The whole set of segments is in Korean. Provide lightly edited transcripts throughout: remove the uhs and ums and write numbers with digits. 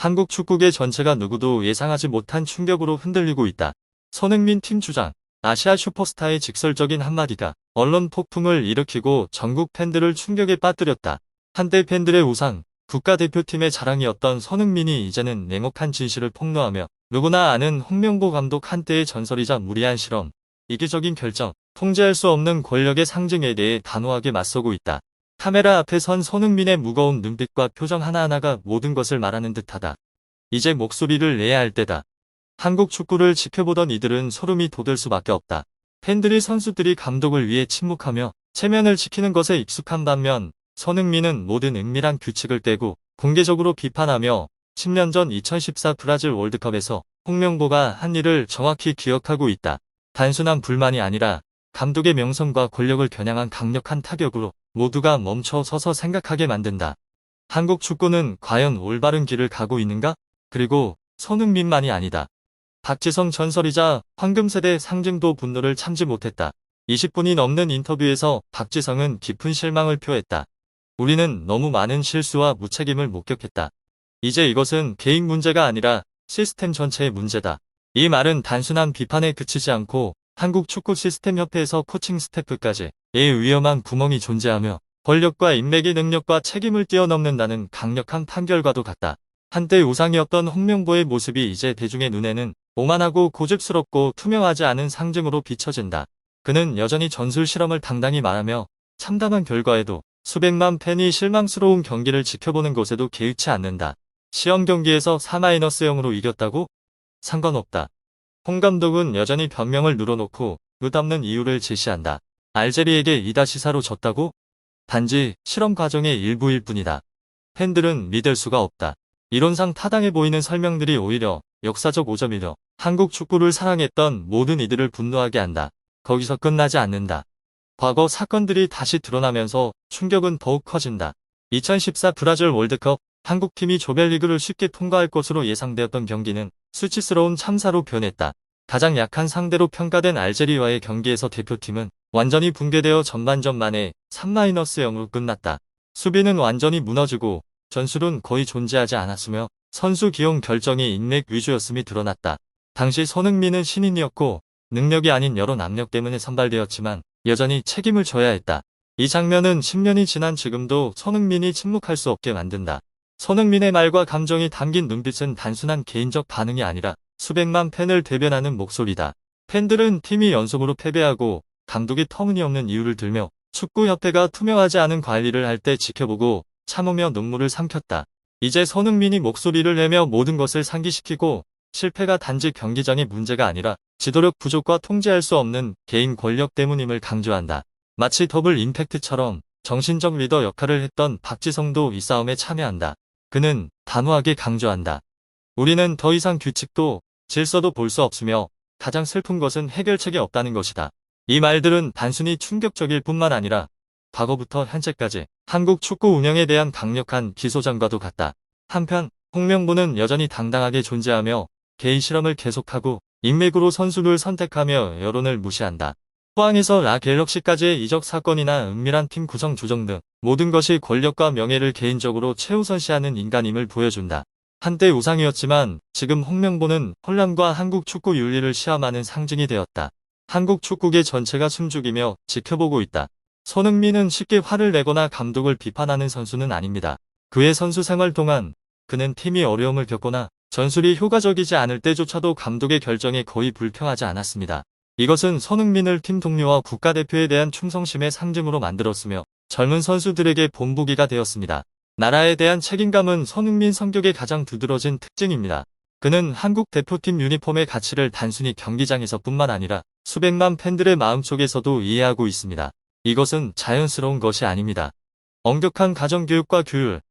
한국 축구계 전체가 누구도 예상하지 못한 충격으로 흔들리고 있다. 손흥민 팀 주장, 아시아 슈퍼스타의 직설적인 한마디가 언론 폭풍을 일으키고 전국 팬들을 충격에 빠뜨렸다. 한때 팬들의 우상, 국가대표팀의 자랑이었던 손흥민이 이제는 냉혹한 진실을 폭로하며 누구나 아는 홍명보 감독 한때의 전설이자 무리한 실험, 이기적인 결정, 통제할 수 없는 권력의 상징에 대해 단호하게 맞서고 있다. 카메라 앞에 선 손흥민의 무거운 눈빛과 표정 하나하나가 모든 것을 말하는 듯하다. 이제 목소리를 내야 할 때다. 한국 축구를 지켜보던 이들은 소름이 돋을 수밖에 없다. 팬들이 선수들이 감독을 위해 침묵하며 체면을 지키는 것에 익숙한 반면 손흥민은 모든 은밀한 규칙을 깨고 공개적으로 비판하며 10년 전 2014 브라질 월드컵에서 홍명보가 한 일을 정확히 기억하고 있다. 단순한 불만이 아니라 감독의 명성과 권력을 겨냥한 강력한 타격으로 모두가 멈춰 서서 생각하게 만든다. 한국 축구는 과연 올바른 길을 가고 있는가? 그리고 손흥민만이 아니다. 박지성 전설이자 황금세대 상징도 분노를 참지 못했다. 20분이 넘는 인터뷰에서 박지성은 깊은 실망을 표했다. 우리는 너무 많은 실수와 무책임을 목격했다. 이제 이것은 개인 문제가 아니라 시스템 전체의 문제다. 이 말은 단순한 비판에 그치지 않고 한국 축구 시스템 협회에서 코칭 스태프까지 의 위험한 구멍이 존재하며 권력과 인맥의 능력과 책임을 뛰어넘는다는 강력한 판결과도 같다. 한때 우상이었던 홍명보의 모습이 이제 대중의 눈에는 오만하고 고집스럽고 투명하지 않은 상징으로 비춰진다. 그는 여전히 전술 실험을 당당히 말하며 참담한 결과에도 수백만 팬이 실망스러운 경기를 지켜보는 것에도 개의치 않는다. 시험 경기에서 4-0으로 이겼다고? 상관없다. 홍 감독은 여전히 변명을 늘어놓고 끝없는 이유를 제시한다. 알제리에게 2-4로 졌다고? 단지 실험 과정의 일부일 뿐이다. 팬들은 믿을 수가 없다. 이론상 타당해 보이는 설명들이 오히려 역사적 오점이며 한국 축구를 사랑했던 모든 이들을 분노하게 한다. 거기서 끝나지 않는다. 과거 사건들이 다시 드러나면서 충격은 더욱 커진다. 2014 브라질 월드컵 한국팀이 조별리그를 쉽게 통과할 것으로 예상되었던 경기는 수치스러운 참사로 변했다. 가장 약한 상대로 평가된 알제리와의 경기에서 대표팀은 완전히 붕괴되어 전반전 만에 3-0으로 끝났다. 수비는 완전히 무너지고 전술은 거의 존재하지 않았으며 선수 기용 결정이 인맥 위주였음이 드러났다. 당시 손흥민은 신인이었고 능력이 아닌 여론 압력 때문에 선발되었지만 여전히 책임을 져야 했다. 이 장면은 10년이 지난 지금도 손흥민이 침묵할 수 없게 만든다. 손흥민의 말과 감정이 담긴 눈빛은 단순한 개인적 반응이 아니라 수백만 팬을 대변하는 목소리다. 팬들은 팀이 연속으로 패배하고 감독이 터무니없는 이유를 들며 축구협회가 투명하지 않은 관리를 할 때 지켜보고 참으며 눈물을 삼켰다. 이제 손흥민이 목소리를 내며 모든 것을 상기시키고 실패가 단지 경기장의 문제가 아니라 지도력 부족과 통제할 수 없는 개인 권력 때문임을 강조한다. 마치 더블 임팩트처럼 정신적 리더 역할을 했던 박지성도 이 싸움에 참여한다. 그는 단호하게 강조한다. 우리는 더 이상 규칙도 질서도 볼 수 없으며 가장 슬픈 것은 해결책이 없다는 것이다. 이 말들은 단순히 충격적일 뿐만 아니라 과거부터 현재까지 한국 축구 운영에 대한 강력한 기소장과도 같다. 한편 홍명보는 여전히 당당하게 존재하며 개인 실험을 계속하고 인맥으로 선수를 선택하며 여론을 무시한다. 포항에서 라 갤럭시까지의 이적 사건이나 은밀한 팀 구성 조정 등 모든 것이 권력과 명예를 개인적으로 최우선시하는 인간임을 보여준다. 한때 우상이었지만 지금 홍명보는 혼란과 한국 축구 윤리를 시험하는 상징이 되었다. 한국 축구계 전체가 숨죽이며 지켜보고 있다. 손흥민은 쉽게 화를 내거나 감독을 비판하는 선수는 아닙니다. 그의 선수 생활 동안 그는 팀이 어려움을 겪거나 전술이 효과적이지 않을 때조차도 감독의 결정에 거의 불평하지 않았습니다. 이것은 손흥민을 팀 동료와 국가대표에 대한 충성심의 상징으로 만들었으며 젊은 선수들에게 본보기가 되었습니다. 나라에 대한 책임감은 손흥민 성격의 가장 두드러진 특징입니다. 그는 한국 대표팀 유니폼의 가치를 단순히 경기장에서뿐만 아니라 수백만 팬들의 마음속에서도 이해하고 있습니다. 이것은 자연스러운 것이 아닙니다. 엄격한 가정교육과 규율,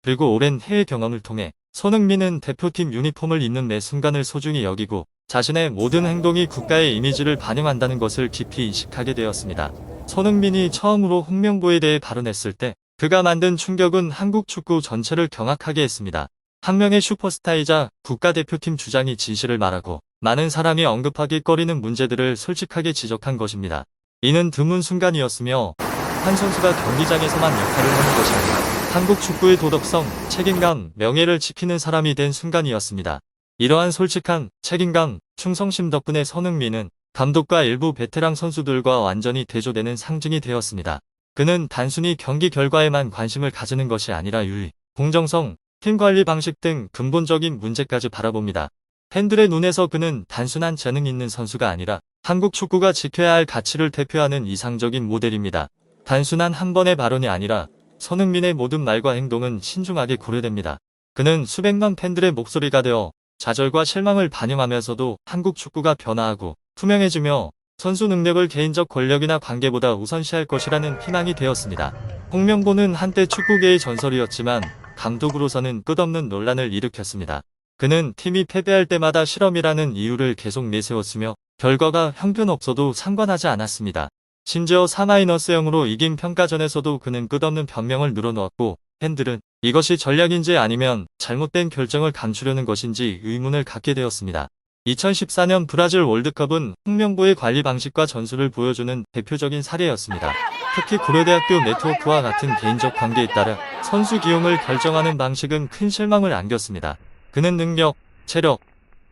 그리고 오랜 해외 경험을 통해 손흥민은 대표팀 유니폼을 입는 매 순간을 소중히 여기고 자신의 모든 행동이 국가의 이미지를 반영한다는 것을 깊이 인식하게 되었습니다. 손흥민이 처음으로 홍명보에 대해 발언했을 때 그가 만든 충격은 한국 축구 전체를 경악하게 했습니다. 한 명의 슈퍼스타이자 국가대표팀 주장이 진실을 말하고 많은 사람이 언급하기 꺼리는 문제들을 솔직하게 지적한 것입니다. 이는 드문 순간이었으며 한 선수가 경기장에서만 역할을 하는 것이 아니라 한국 축구의 도덕성, 책임감, 명예를 지키는 사람이 된 순간이었습니다. 이러한 솔직한 책임감, 충성심 덕분에 손흥민은 감독과 일부 베테랑 선수들과 완전히 대조되는 상징이 되었습니다. 그는 단순히 경기 결과에만 관심을 가지는 것이 아니라 윤리, 공정성, 팀 관리 방식 등 근본적인 문제까지 바라봅니다. 팬들의 눈에서 그는 단순한 재능 있는 선수가 아니라 한국 축구가 지켜야 할 가치를 대표하는 이상적인 모델입니다. 단순한 한 번의 발언이 아니라 손흥민의 모든 말과 행동은 신중하게 고려됩니다. 그는 수백만 팬들의 목소리가 되어 좌절과 실망을 반영하면서도 한국 축구가 변화하고 투명해지며 선수 능력을 개인적 권력이나 관계보다 우선시할 것이라는 희망이 되었습니다. 홍명보는 한때 축구계의 전설이었지만 감독으로서는 끝없는 논란을 일으켰습니다. 그는 팀이 패배할 때마다 실험이라는 이유를 계속 내세웠으며 결과가 형편없어도 상관하지 않았습니다. 심지어 4-0으로 이긴 평가전에서도 그는 끝없는 변명을 늘어놓았고 팬들은 이것이 전략인지 아니면 잘못된 결정을 감추려는 것인지 의문을 갖게 되었습니다. 2014년 브라질 월드컵은 홍명보의 관리 방식과 전술을 보여주는 대표적인 사례였습니다. 특히 고려대학교 네트워크와 같은 개인적 관계에 따라 선수 기용을 결정하는 방식은 큰 실망을 안겼습니다. 그는 능력, 체력,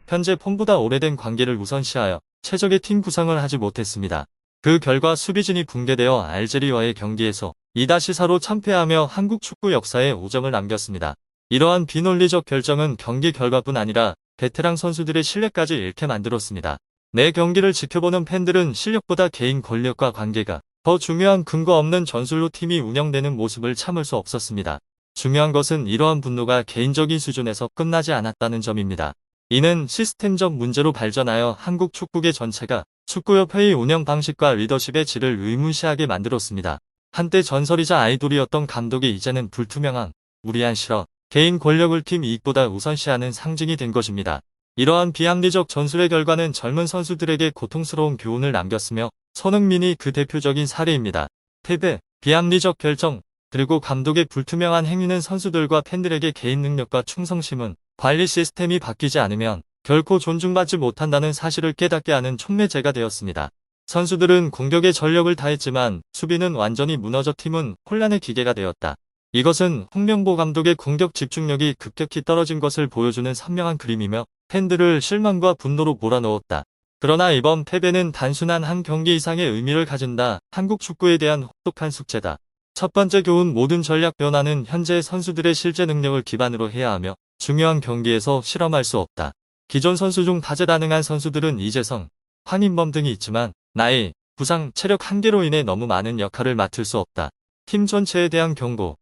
현재 폼보다 오래된 관계를 우선시하여 최적의 팀 구성을 하지 못했습니다. 그 결과 수비진이 붕괴되어 알제리와의 경기에서 2-4로 참패하며 한국 축구 역사에 오점을 남겼습니다. 이러한 비논리적 결정은 경기 결과뿐 아니라 베테랑 선수들의 신뢰까지 잃게 만들었습니다. 내 경기를 지켜보는 팬들은 실력보다 개인 권력과 관계가 더 중요한 근거 없는 전술로 팀이 운영되는 모습을 참을 수 없었습니다. 중요한 것은 이러한 분노가 개인적인 수준에서 끝나지 않았다는 점입니다. 이는 시스템적 문제로 발전하여 한국 축구계 전체가 축구협회의 운영 방식과 리더십의 질을 의문시하게 만들었습니다. 한때 전설이자 아이돌이었던 감독이 이제는 불투명한, 무리한 실험, 개인 권력을 팀 이익보다 우선시하는 상징이 된 것입니다. 이러한 비합리적 전술의 결과는 젊은 선수들에게 고통스러운 교훈을 남겼으며 손흥민이 그 대표적인 사례입니다. 패배, 비합리적 결정, 그리고 감독의 불투명한 행위는 선수들과 팬들에게 개인 능력과 충성심은 관리 시스템이 바뀌지 않으면 결코 존중받지 못한다는 사실을 깨닫게 하는 촉매제가 되었습니다. 선수들은 공격에 전력을 다했지만 수비는 완전히 무너져 팀은 혼란의 기계가 되었다. 이것은 홍명보 감독의 공격 집중력이 급격히 떨어진 것을 보여주는 선명한 그림이며 팬들을 실망과 분노로 몰아넣었다. 그러나 이번 패배는 단순한 한 경기 이상의 의미를 가진다. 한국 축구에 대한 혹독한 숙제다. 첫 번째 교훈, 모든 전략 변화는 현재 선수들의 실제 능력을 기반으로 해야 하며 중요한 경기에서 실험할 수 없다. 기존 선수 중 다재다능한 선수들은 이재성, 황인범 등이 있지만 나이, 부상, 체력 한계로 인해 너무 많은 역할을 맡을 수 없다. 팀 전체에 대한 경고.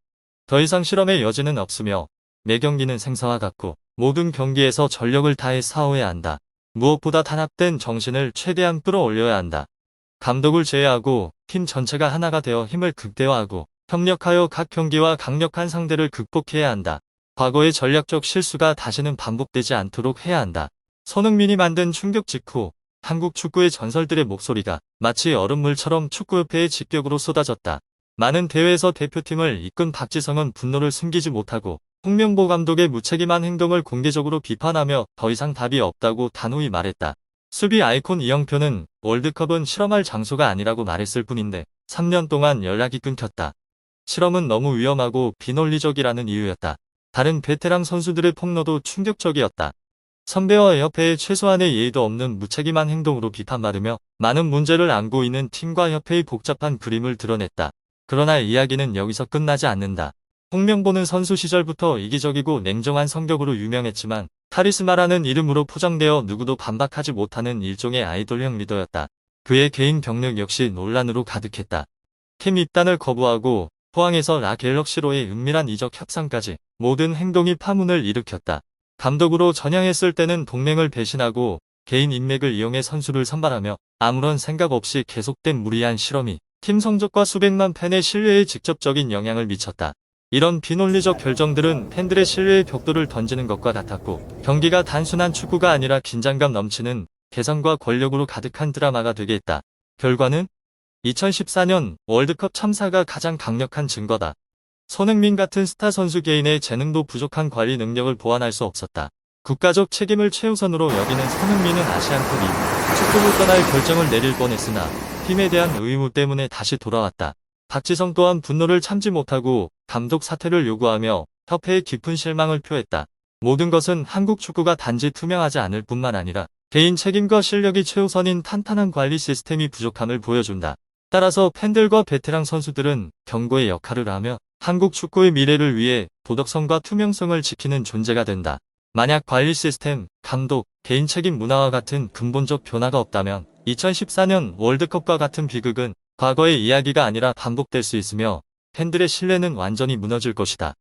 더 이상 실험의 여지는 없으며 매 경기는 생사와 같고 모든 경기에서 전력을 다해 싸워야 한다. 무엇보다 단합된 정신을 최대한 끌어올려야 한다. 감독을 제외하고 팀 전체가 하나가 되어 힘을 극대화하고 협력하여 각 경기와 강력한 상대를 극복해야 한다. 과거의 전략적 실수가 다시는 반복되지 않도록 해야 한다. 손흥민이 만든 충격 직후 한국 축구의 전설들의 목소리가 마치 얼음물처럼 축구협회의 직격으로 쏟아졌다. 많은 대회에서 대표팀을 이끈 박지성은 분노를 숨기지 못하고 홍명보 감독의 무책임한 행동을 공개적으로 비판하며 더 이상 답이 없다고 단호히 말했다. 수비 아이콘 이영표는 월드컵은 실험할 장소가 아니라고 말했을 뿐인데 3년 동안 연락이 끊겼다. 실험은 너무 위험하고 비논리적이라는 이유였다. 다른 베테랑 선수들의 폭로도 충격적이었다. 선배와 협회의 최소한의 예의도 없는 무책임한 행동으로 비판받으며 많은 문제를 안고 있는 팀과 협회의 복잡한 그림을 드러냈다. 그러나 이야기는 여기서 끝나지 않는다. 홍명보는 선수 시절부터 이기적이고 냉정한 성격으로 유명했지만 카리스마라는 이름으로 포장되어 누구도 반박하지 못하는 일종의 아이돌형 리더였다. 그의 개인 경력 역시 논란으로 가득했다. 팀 입단을 거부하고 포항에서 라 갤럭시로의 은밀한 이적 협상까지 모든 행동이 파문을 일으켰다. 감독으로 전향했을 때는 동맹을 배신하고 개인 인맥을 이용해 선수를 선발하며 아무런 생각 없이 계속된 무리한 실험이 팀 성적과 수백만 팬의 신뢰에 직접적인 영향을 미쳤다. 이런 비논리적 결정들은 팬들의 신뢰의 벽돌을 던지는 것과 같았고 경기가 단순한 축구가 아니라 긴장감 넘치는 개성과 권력으로 가득한 드라마가 되게 했다. 결과는 2014년 월드컵 참사가 가장 강력한 증거다. 손흥민 같은 스타 선수 개인의 재능도 부족한 관리 능력을 보완할 수 없었다. 국가적 책임을 최우선으로 여기는 손흥민은 아시안컵 이후 축구를 떠날 결정을 내릴 뻔했으나 팀에 대한 의무 때문에 다시 돌아왔다. 박지성 또한 분노를 참지 못하고 감독 사퇴를 요구하며 협회에 깊은 실망을 표했다. 모든 것은 한국 축구가 단지 투명하지 않을 뿐만 아니라 개인 책임과 실력이 최우선인 탄탄한 관리 시스템이 부족함을 보여준다. 따라서 팬들과 베테랑 선수들은 경고의 역할을 하며 한국 축구의 미래를 위해 도덕성과 투명성을 지키는 존재가 된다. 만약 관리 시스템, 감독, 개인 책임 문화와 같은 근본적 변화가 없다면 2014년 월드컵과 같은 비극은 과거의 이야기가 아니라 반복될 수 있으며 팬들의 신뢰는 완전히 무너질 것이다.